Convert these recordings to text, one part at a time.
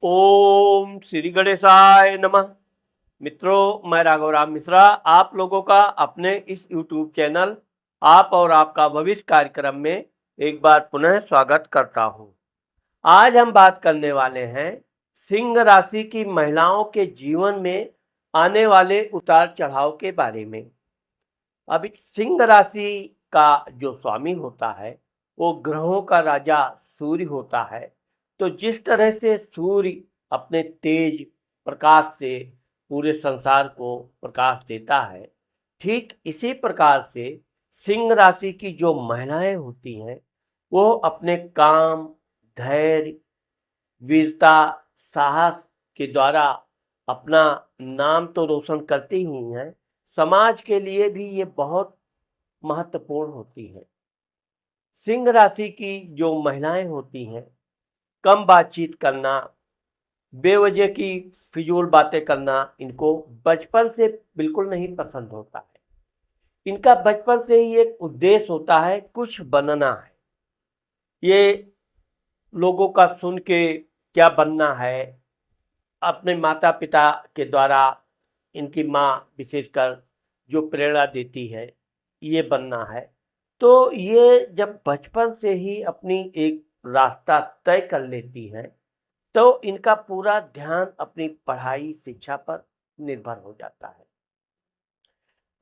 ओम श्री गणेशाय नमः। मित्रों, मैं राघव राम मिश्रा आप लोगों का अपने इस YouTube चैनल आप और आपका भविष्य कार्यक्रम में एक बार पुनः स्वागत करता हूं। आज हम बात करने वाले हैं सिंह राशि की महिलाओं के जीवन में आने वाले उतार चढ़ाव के बारे में। अब सिंह राशि का जो स्वामी होता है वो ग्रहों का राजा सूर्य होता है। तो जिस तरह से सूर्य अपने तेज प्रकाश से पूरे संसार को प्रकाश देता है, ठीक इसी प्रकार से सिंह राशि की जो महिलाएं होती हैं वो अपने काम, धैर्य, वीरता, साहस के द्वारा अपना नाम तो रोशन करती ही हैं, समाज के लिए भी ये बहुत महत्वपूर्ण होती है। सिंह राशि की जो महिलाएं होती हैं, कम बातचीत करना, बेवजह की फिजूल बातें करना इनको बचपन से बिल्कुल नहीं पसंद होता है। इनका बचपन से ही एक उद्देश्य होता है, कुछ बनना है। ये लोगों का सुन के क्या बनना है, अपने माता पिता के द्वारा इनकी माँ विशेषकर जो प्रेरणा देती है, ये बनना है। तो ये जब बचपन से ही अपनी एक रास्ता तय कर लेती हैं, तो इनका पूरा ध्यान अपनी पढ़ाई, शिक्षा पर निर्भर हो जाता है।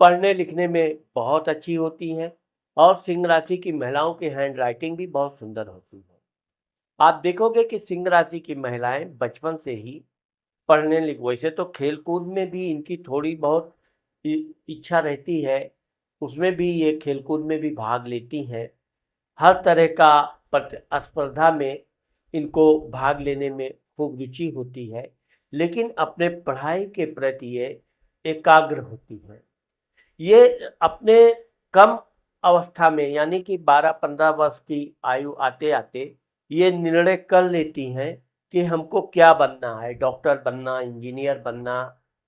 पढ़ने लिखने में बहुत अच्छी होती हैं और सिंह राशि की महिलाओं की हैंड राइटिंग भी बहुत सुंदर होती है। आप देखोगे कि सिंह राशि की महिलाएं बचपन से ही पढ़ने लिख वैसे तो खेल कूद में भी इनकी थोड़ी बहुत इच्छा रहती है, उसमें भी ये खेल कूद में भी भाग लेती हैं। हर तरह का प्रतिस्पर्धा में इनको भाग लेने में खूब रुचि होती है, लेकिन अपने पढ़ाई के प्रति ये एकाग्र होती हैं। ये अपने कम अवस्था में यानी कि 12-15 वर्ष की आयु आते आते ये निर्णय कर लेती हैं कि हमको क्या बनना है, डॉक्टर बनना, इंजीनियर बनना,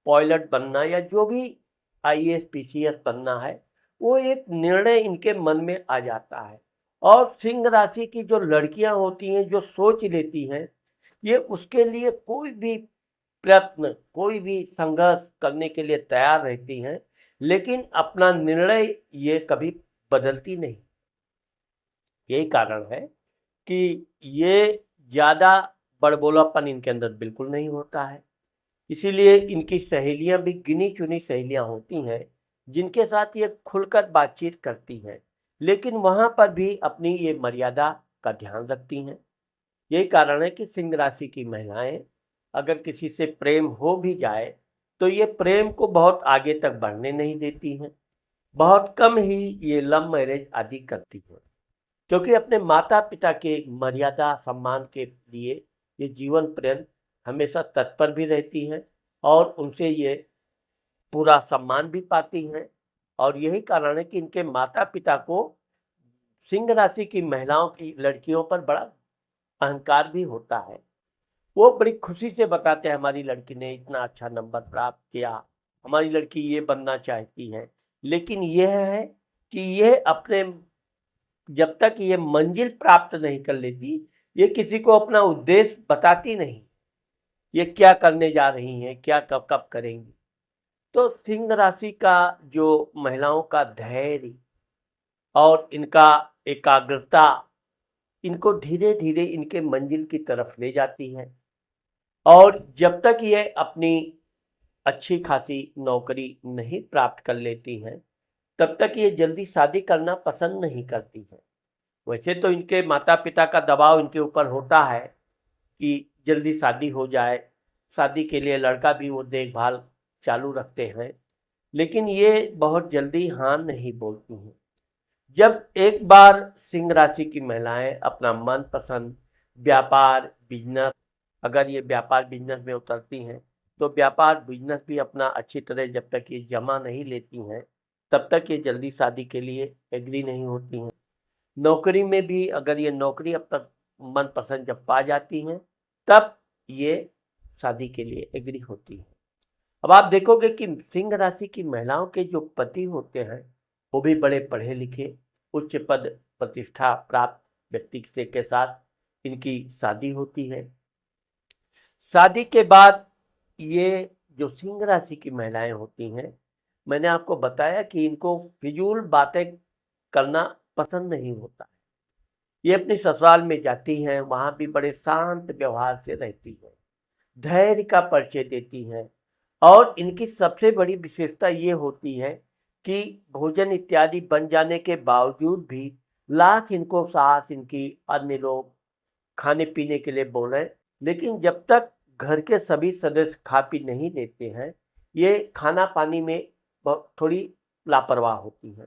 पायलट बनना या जो भी आईएएस पीसीएस बनना है, वो एक निर्णय इनके मन में आ जाता है। और सिंह राशि की जो लड़कियां होती हैं जो सोच लेती हैं, ये उसके लिए कोई भी प्रयत्न, कोई भी संघर्ष करने के लिए तैयार रहती हैं, लेकिन अपना निर्णय ये कभी बदलती नहीं। यही कारण है कि ये ज़्यादा बड़बोलापन इनके अंदर बिल्कुल नहीं होता है। इसीलिए इनकी सहेलियां भी गिनी चुनी सहेलियां होती हैं जिनके साथ ये खुलकर बातचीत करती हैं, लेकिन वहां पर भी अपनी ये मर्यादा का ध्यान रखती हैं। यही कारण है कि सिंह राशि की महिलाएं अगर किसी से प्रेम हो भी जाए तो ये प्रेम को बहुत आगे तक बढ़ने नहीं देती हैं। बहुत कम ही ये लव मैरिज आदि करती हैं, क्योंकि अपने माता पिता के मर्यादा सम्मान के लिए ये जीवन पर्यंत हमेशा तत्पर भी रहती हैं और उनसे ये पूरा सम्मान भी पाती हैं। और यही कारण है कि इनके माता पिता को सिंह राशि की महिलाओं की लड़कियों पर बड़ा अहंकार भी होता है। वो बड़ी खुशी से बताते हैं हमारी लड़की ने इतना अच्छा नंबर प्राप्त किया, हमारी लड़की ये बनना चाहती है। लेकिन यह है कि ये अपने जब तक ये मंजिल प्राप्त नहीं कर लेती, ये किसी को अपना उद्देश्य बताती नहीं, ये क्या करने जा रही हैं, क्या कब कब करेंगी। तो सिंह राशि का जो महिलाओं का धैर्य और इनका एकाग्रता इनको धीरे धीरे इनके मंजिल की तरफ ले जाती है। और जब तक ये अपनी अच्छी खासी नौकरी नहीं प्राप्त कर लेती हैं, तब तक ये जल्दी शादी करना पसंद नहीं करती हैं। वैसे तो इनके माता पिता का दबाव इनके ऊपर होता है कि जल्दी शादी हो जाए, शादी के लिए लड़का भी वो देखभाल चालू रखते हैं, लेकिन ये बहुत जल्दी हाँ नहीं बोलती हैं। जब एक बार सिंह राशि की महिलाएं अपना मनपसंद व्यापार बिजनेस, अगर ये व्यापार बिजनेस में उतरती हैं, तो व्यापार बिजनेस भी अपना अच्छी तरह जब तक ये जमा नहीं लेती हैं, तब तक ये जल्दी शादी के लिए एग्री नहीं होती हैं। नौकरी में भी अगर ये नौकरी अब तक मनपसंद जब पा जाती हैं, तब ये शादी के लिए एग्री होती हैं। अब आप देखोगे कि सिंह राशि की महिलाओं के जो पति होते हैं वो भी बड़े पढ़े लिखे, उच्च पद प्रतिष्ठा प्राप्त व्यक्ति से के साथ इनकी शादी होती है। शादी के बाद ये जो सिंह राशि की महिलाएं होती हैं, मैंने आपको बताया कि इनको फिजूल बातें करना पसंद नहीं होता। ये अपनी ससुराल में जाती हैं, वहां भी बड़े शांत व्यवहार से रहती हैं, धैर्य का परिचय देती हैं। और इनकी सबसे बड़ी विशेषता ये होती है कि भोजन इत्यादि बन जाने के बावजूद भी लाख इनको सास इनकी अन्य लोग खाने पीने के लिए बोले, लेकिन जब तक घर के सभी सदस्य खा पी नहीं लेते हैं, ये खाना पानी में थोड़ी लापरवाह होती हैं।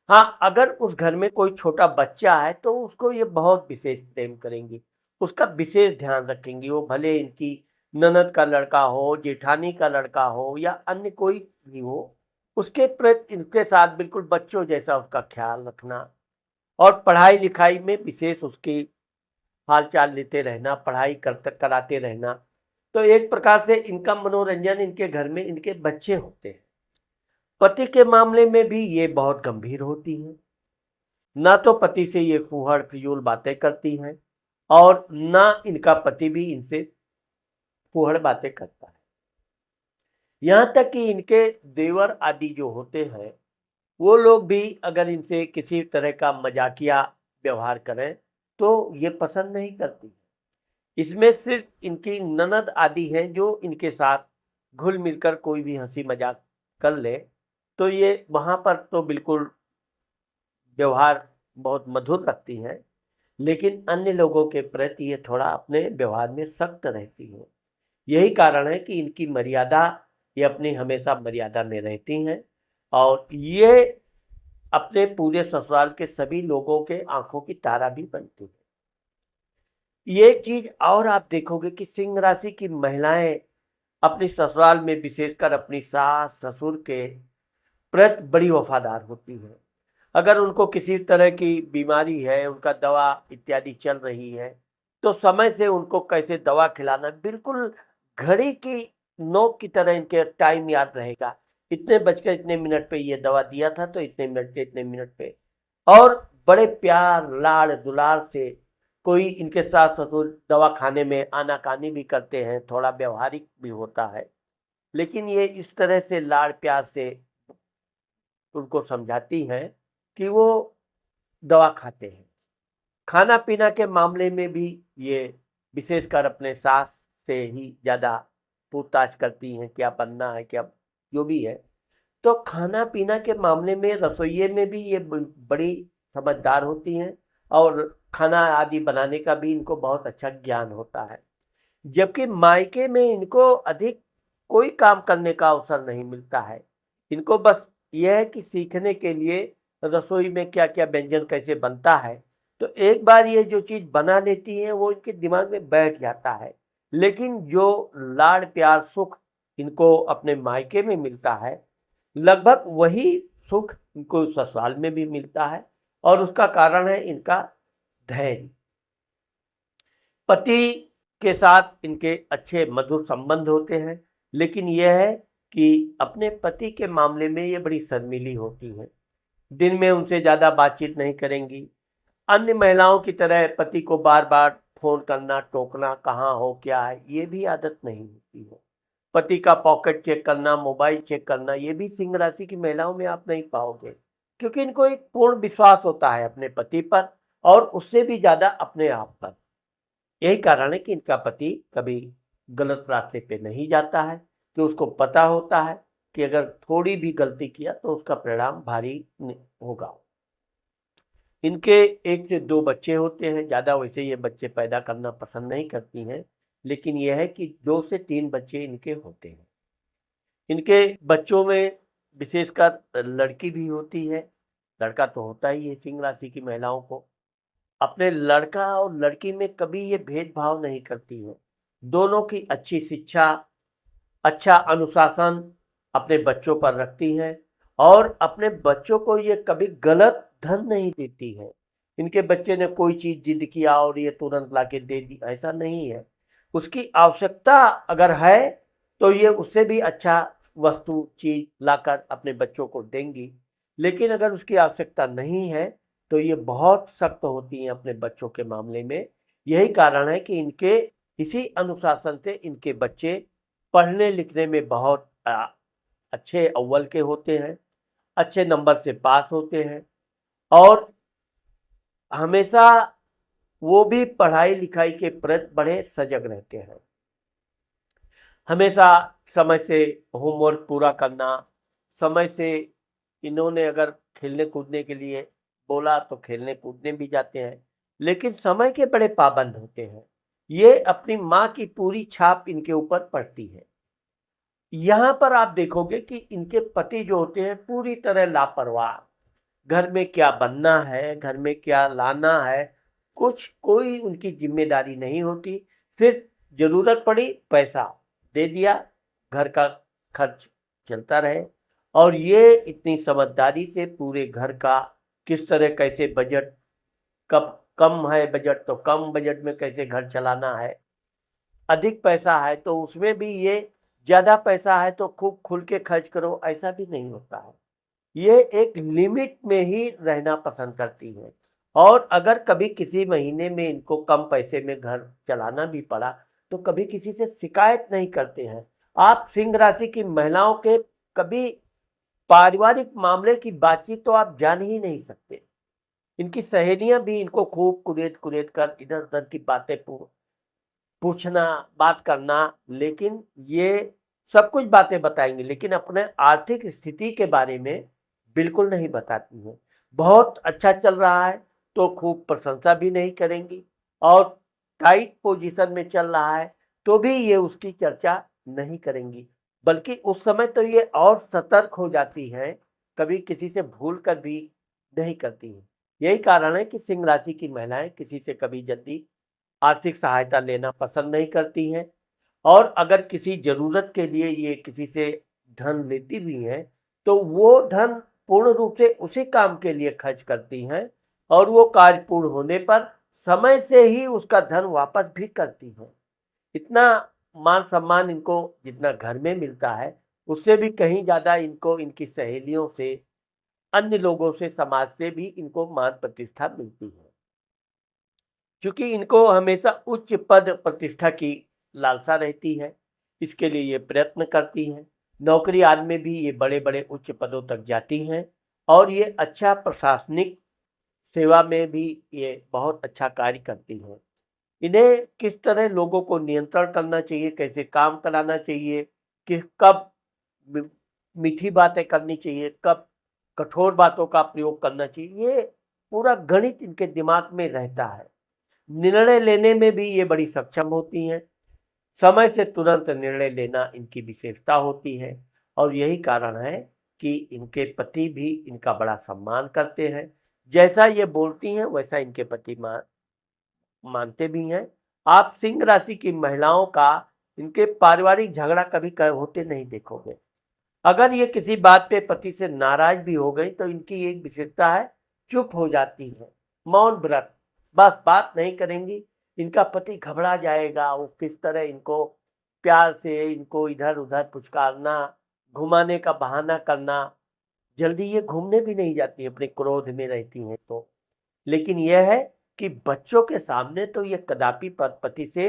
हाँ, अगर उस घर में कोई छोटा बच्चा है तो उसको ये बहुत विशेष प्रेम करेंगी, उसका विशेष ध्यान रखेंगी। वो भले इनकी ननद का लड़का हो, जेठानी का लड़का हो या अन्य कोई भी हो, उसके प्रति इनके साथ बिल्कुल बच्चों जैसा उसका ख्याल रखना। और पढ़ाई लिखाई में विशेष उसकी हाल चाल लेते रहना, पढ़ाई करते कराते रहना। तो एक प्रकार से इनका मनोरंजन इनके घर में इनके बच्चे होते हैं। पति के मामले में भी ये बहुत गंभीर होती हैं। ना तो पति से ये फूहड़ फिजूल बातें करती हैं और ना इनका पति भी इनसे फूहड़ बातें करता है। यहाँ तक कि इनके देवर आदि जो होते हैं, वो लोग भी अगर इनसे किसी तरह का मजाकिया व्यवहार करें तो ये पसंद नहीं करती। इसमें सिर्फ इनकी ननद आदि हैं जो इनके साथ घुल मिलकर कोई भी हंसी मजाक कर ले, तो ये वहाँ पर तो बिल्कुल व्यवहार बहुत मधुर रखती हैं, लेकिन अन्य लोगों के प्रति ये थोड़ा अपने व्यवहार में सख्त रहती हैं। यही कारण है कि इनकी मर्यादा, ये अपनी हमेशा मर्यादा में रहती हैं और ये अपने पूरे ससुराल के सभी लोगों के आंखों की तारा भी बनती है। ये चीज और आप देखोगे कि सिंह राशि की महिलाएं अपनी ससुराल में विशेषकर अपनी सास ससुर के प्रति बड़ी वफादार होती हैं। अगर उनको किसी तरह की बीमारी है, उनका दवा इत्यादि चल रही है, तो समय से उनको कैसे दवा खिलाना बिल्कुल घड़ी की नोक की तरह इनके टाइम याद रहेगा। इतने बजकर इतने मिनट पे ये दवा दिया था तो इतने मिनट पे इतने मिनट पे। और बड़े प्यार लाड़ दुलार से कोई इनके सास ससुर दवा खाने में आनाकानी भी करते हैं, थोड़ा व्यवहारिक भी होता है, लेकिन ये इस तरह से लाड़ प्यार से उनको समझाती हैं कि वो दवा खाते हैं। खाना पीना के मामले में भी ये विशेषकर अपने सास से ही ज़्यादा पूछताछ करती हैं, क्या बनना है, क्या जो भी है। तो खाना पीना के मामले में रसोइये में भी ये बड़ी समझदार होती हैं और खाना आदि बनाने का भी इनको बहुत अच्छा ज्ञान होता है। जबकि मायके में इनको अधिक कोई काम करने का अवसर नहीं मिलता है। इनको बस यह है कि सीखने के लिए रसोई में क्या क्या व्यंजन कैसे बनता है, तो एक बार ये जो चीज़ बना लेती हैं वो इनके दिमाग में बैठ जाता है। लेकिन जो लाड़ प्यार सुख इनको अपने मायके में मिलता है, लगभग वही सुख इनको ससुराल में भी मिलता है। और उसका कारण है इनका धैर्य। पति के साथ इनके अच्छे मधुर संबंध होते हैं, लेकिन यह है कि अपने पति के मामले में ये बड़ी शर्मीली होती हैं। दिन में उनसे ज़्यादा बातचीत नहीं करेंगी। अन्य महिलाओं की तरह पति को बार बार फोन करना, टोकना, कहाँ हो, क्या है, ये भी आदत नहीं होती है। पति का पॉकेट चेक करना, मोबाइल चेक करना, ये भी सिंह राशि की महिलाओं में आप नहीं पाओगे, क्योंकि इनको एक पूर्ण विश्वास होता है अपने पति पर और उससे भी ज़्यादा अपने आप पर। यही कारण है कि इनका पति कभी गलत रास्ते पे नहीं जाता है, कि उसको पता होता है कि अगर थोड़ी भी गलती किया तो उसका परिणाम भारी होगा। इनके 1 से 2 बच्चे होते हैं, ज़्यादा वैसे ये बच्चे पैदा करना पसंद नहीं करती हैं, लेकिन यह है कि 2 से 3 बच्चे इनके होते हैं। इनके बच्चों में विशेषकर लड़की भी होती है, लड़का तो होता ही है सिंह राशि की महिलाओं को। अपने लड़का और लड़की में कभी ये भेदभाव नहीं करती है। दोनों की अच्छी शिक्षा, अच्छा अनुशासन अपने बच्चों पर रखती हैं और अपने बच्चों को ये कभी गलत धन नहीं देती है। इनके बच्चे ने कोई चीज़ जिद किया और ये तुरंत लाके दे दी, ऐसा नहीं है। उसकी आवश्यकता अगर है तो ये उससे भी अच्छा वस्तु चीज़ लाकर अपने बच्चों को देंगी, लेकिन अगर उसकी आवश्यकता नहीं है तो ये बहुत सख्त होती हैं अपने बच्चों के मामले में। यही कारण है कि इनके इसी अनुशासन से इनके बच्चे पढ़ने लिखने में बहुत अच्छे अव्वल के होते हैं, अच्छे नंबर से पास होते हैं और हमेशा वो भी पढ़ाई लिखाई के प्रति बड़े सजग रहते हैं। हमेशा समय से होमवर्क पूरा करना, समय से इन्होंने अगर खेलने कूदने के लिए बोला तो खेलने कूदने भी जाते हैं, लेकिन समय के बड़े पाबंद होते हैं। ये अपनी माँ की पूरी छाप इनके ऊपर पड़ती है। यहाँ पर आप देखोगे कि इनके पति जो होते हैं पूरी तरह लापरवाह, घर में क्या बनना है, घर में क्या लाना है, कोई उनकी जिम्मेदारी नहीं होती। सिर्फ जरूरत पड़ी पैसा दे दिया, घर का खर्च चलता रहे। और ये इतनी समझदारी से पूरे घर का किस तरह कैसे बजट, कब कम है बजट तो कम बजट में कैसे घर चलाना है, अधिक पैसा है तो उसमें भी ये ज़्यादा पैसा है तो खूब खुल के खर्च करो, ऐसा भी नहीं होता है। ये एक लिमिट में ही रहना पसंद करती है। और अगर कभी किसी महीने में इनको कम पैसे में घर चलाना भी पड़ा तो कभी किसी से शिकायत नहीं करते हैं। आप सिंह राशि की महिलाओं के कभी पारिवारिक मामले की बातचीत तो आप जान ही नहीं सकते। इनकी सहेलियां भी इनको खूब कुरेद कुरेद कर इधर उधर की बातें पूछना, बात करना, लेकिन ये सब कुछ बातें बताएंगे लेकिन अपने आर्थिक स्थिति के बारे में बिल्कुल नहीं बताती हैं। बहुत अच्छा चल रहा है तो खूब प्रशंसा भी नहीं करेंगी और टाइट पोजीशन में चल रहा है तो भी ये उसकी चर्चा नहीं करेंगी, बल्कि उस समय तो ये और सतर्क हो जाती हैं, कभी किसी से भूल कर भी नहीं करती हैं। यही कारण है कि सिंह राशि की महिलाएं किसी से कभी जल्दी आर्थिक सहायता लेना पसंद नहीं करती हैं और अगर किसी ज़रूरत के लिए ये किसी से धन लेती भी हैं, तो वो धन पूर्ण रूप से उसी काम के लिए खर्च करती हैं और वो कार्य पूर्ण होने पर समय से ही उसका धन वापस भी करती हैं। इतना मान-सम्मान इनको जितना घर में मिलता है, उससे भी कहीं ज़्यादा इनको इनकी सहेलियों से, अन्य लोगों से, समाज से भी इनको मान-प्रतिष्ठा मिलती है। क्योंकि इनको हमेशा उच्च पद प्रतिष्ठा की लालसा रहती है, इसके लिए ये प्रयत्न करती हैं। नौकरी आदि में भी ये बड़े-बड़े उच्च पदों तक जाती हैं और ये अच्छा प्रशासनिक सेवा में भी ये बहुत अच्छा कार्य करती हैं। इन्हें किस तरह लोगों को नियंत्रण करना चाहिए, कैसे काम कराना चाहिए, कि कब मि मीठी बातें करनी चाहिए, कब कठोर बातों का प्रयोग करना चाहिए, ये पूरा गणित इनके दिमाग में रहता है। निर्णय लेने में भी ये बड़ी सक्षम होती हैं। समय से तुरंत निर्णय लेना इनकी विशेषता होती है और यही कारण है कि इनके पति भी इनका बड़ा सम्मान करते हैं। जैसा ये बोलती हैं वैसा इनके पति मानते भी हैं। आप सिंह राशि की महिलाओं का इनके पारिवारिक झगड़ा कभी होते नहीं देखोगे। अगर ये किसी बात पे पति से नाराज भी हो गई तो इनकी एक विशेषता है, चुप हो जाती है, मौन व्रत, बस बात नहीं करेंगी। इनका पति घबरा जाएगा, वो किस तरह इनको प्यार से इनको इधर उधर पुचकारना, घुमाने का बहाना करना। जल्दी ये घूमने भी नहीं जाती, अपने क्रोध में रहती हैं तो। लेकिन यह है कि बच्चों के सामने तो ये कदापि पति से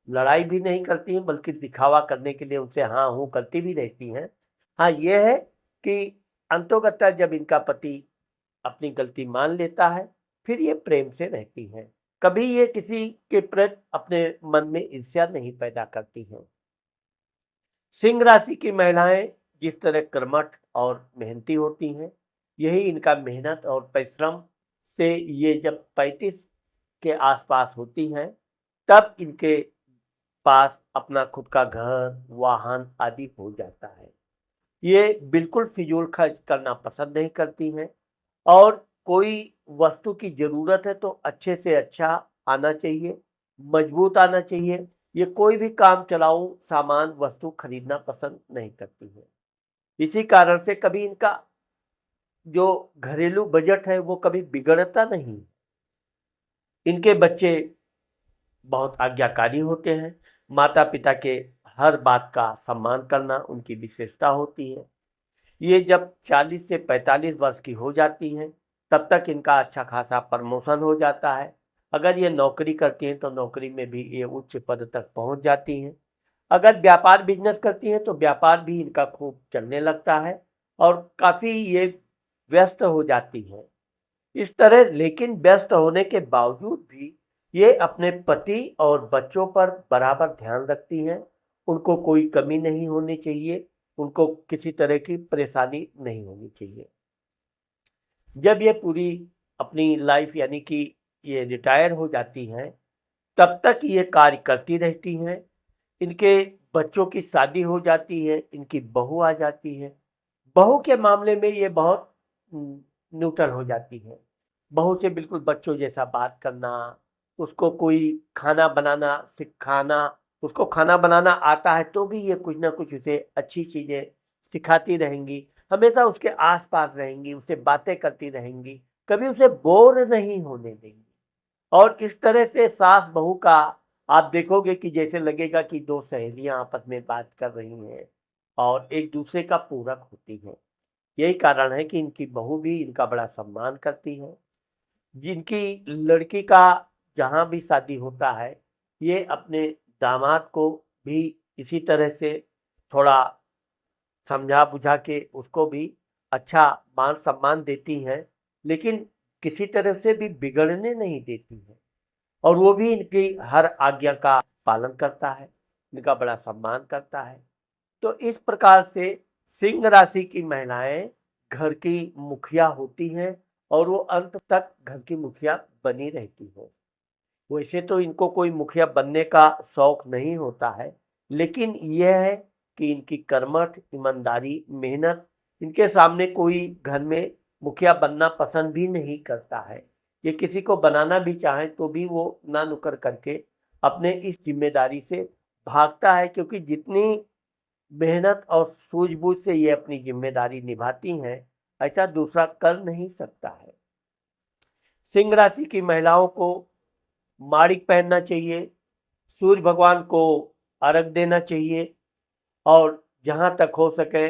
लड़ाई भी नहीं करती हैं, बल्कि दिखावा करने के लिए उनसे हाँ हूँ करती भी रहती हैं। हाँ, ये है कि अंतोगत्वा जब इनका पति अपनी गलती मान लेता है, फिर ये प्रेम से रहती हैं। कभी ये किसी के प्रति अपने मन में ईर्ष्या नहीं पैदा करती हैं। सिंह राशि की महिलाएं जिस तरह कर्मठ और मेहनती होती हैं, यही इनका मेहनत और परिश्रम से ये जब 35 के आसपास होती हैं, तब इनके पास अपना खुद का घर, वाहन आदि हो जाता है। ये बिल्कुल फिजूल खर्च करना पसंद नहीं करती हैं और कोई वस्तु की ज़रूरत है तो अच्छे से अच्छा आना चाहिए, मजबूत आना चाहिए। ये कोई भी काम चलाऊ सामान वस्तु खरीदना पसंद नहीं करती हैं। इसी कारण से कभी इनका जो घरेलू बजट है वो कभी बिगड़ता नहीं। इनके बच्चे बहुत आज्ञाकारी होते हैं, माता-पिता के हर बात का सम्मान करना उनकी विशेषता होती है। ये जब 40 से 45 वर्ष की हो जाती हैं, तब तक इनका अच्छा खासा प्रमोशन हो जाता है अगर ये नौकरी करती हैं तो नौकरी में भी ये उच्च पद तक पहुंच जाती हैं। अगर व्यापार बिजनेस करती हैं तो व्यापार भी इनका खूब चलने लगता है और काफ़ी ये व्यस्त हो जाती हैं। इस तरह लेकिन व्यस्त होने के बावजूद भी ये अपने पति और बच्चों पर बराबर ध्यान रखती हैं। उनको कोई कमी नहीं होनी चाहिए, उनको किसी तरह की परेशानी नहीं होनी चाहिए। जब ये पूरी अपनी लाइफ यानी कि ये रिटायर हो जाती हैं, तब तक ये कार्य करती रहती हैं। इनके बच्चों की शादी हो जाती है, इनकी बहू आ जाती है। बहू के मामले में ये बहुत न्यूट्रल हो जाती है। बहू से बिल्कुल बच्चों जैसा बात करना, उसको कोई खाना बनाना सिखाना, उसको खाना बनाना आता है तो भी ये कुछ ना कुछ उसे अच्छी चीज़ें सिखाती रहेंगी, हमेशा उसके आस-पास रहेंगी, उससे बातें करती रहेंगी, कभी उसे बोर नहीं होने देंगी। और इस तरह से सास बहू का आप देखोगे कि जैसे लगेगा कि दो सहेलियां आपस में बात कर रही हैं और एक दूसरे का पूरक होती हैं। यही कारण है कि इनकी बहू भी इनका बड़ा सम्मान करती है। जिनकी लड़की का जहाँ भी शादी होता है, ये अपने दामाद को भी इसी तरह से थोड़ा समझा बुझा के उसको भी अच्छा मान सम्मान देती हैं, लेकिन किसी तरह से भी बिगड़ने नहीं देती हैं। और वो भी इनकी हर आज्ञा का पालन करता है, इनका बड़ा सम्मान करता है। तो इस प्रकार से सिंह राशि की महिलाएं घर की मुखिया होती हैं और वो अंत तक घर की मुखिया बनी रहती हैं। वैसे तो इनको कोई मुखिया बनने का शौक नहीं होता है, लेकिन यह है कि इनकी कर्मठ, ईमानदारी, मेहनत, इनके सामने कोई घर में मुखिया बनना पसंद भी नहीं करता है। ये किसी को बनाना भी चाहे तो भी वो ना नुकर करके अपने इस जिम्मेदारी से भागता है, क्योंकि जितनी मेहनत और सूझबूझ से ये अपनी जिम्मेदारी निभाती हैं, ऐसा दूसरा कर नहीं सकता है। सिंह राशि की महिलाओं को माणिक पहनना चाहिए, सूर्य भगवान को अर्घ देना चाहिए और जहाँ तक हो सके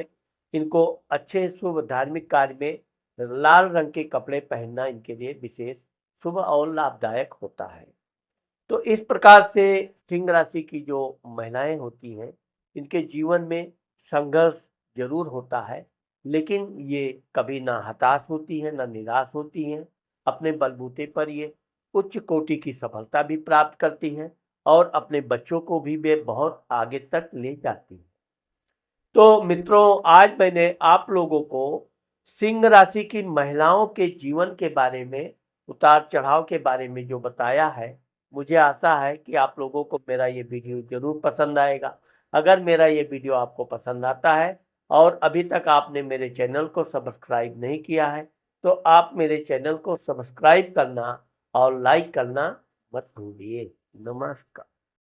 इनको अच्छे शुभ धार्मिक कार्य में लाल रंग के कपड़े पहनना इनके लिए विशेष शुभ और लाभदायक होता है। तो इस प्रकार से सिंह राशि की जो महिलाएं होती हैं, इनके जीवन में संघर्ष जरूर होता है, लेकिन ये कभी ना हताश होती हैं ना निराश होती हैं। अपने बलबूते पर ये उच्च कोटि की सफलता भी प्राप्त करती हैं और अपने बच्चों को भी वे बहुत आगे तक ले जाती हैं। तो मित्रों, आज मैंने आप लोगों को सिंह राशि की महिलाओं के जीवन के बारे में, उतार चढ़ाव के बारे में जो बताया है, मुझे आशा है कि आप लोगों को मेरा ये वीडियो ज़रूर पसंद आएगा। अगर मेरा ये वीडियो आपको पसंद आता है और अभी तक आपने मेरे चैनल को सब्सक्राइब नहीं किया है, तो आप मेरे चैनल को सब्सक्राइब करना और लाइक करना मत भूलिए। नमस्कार।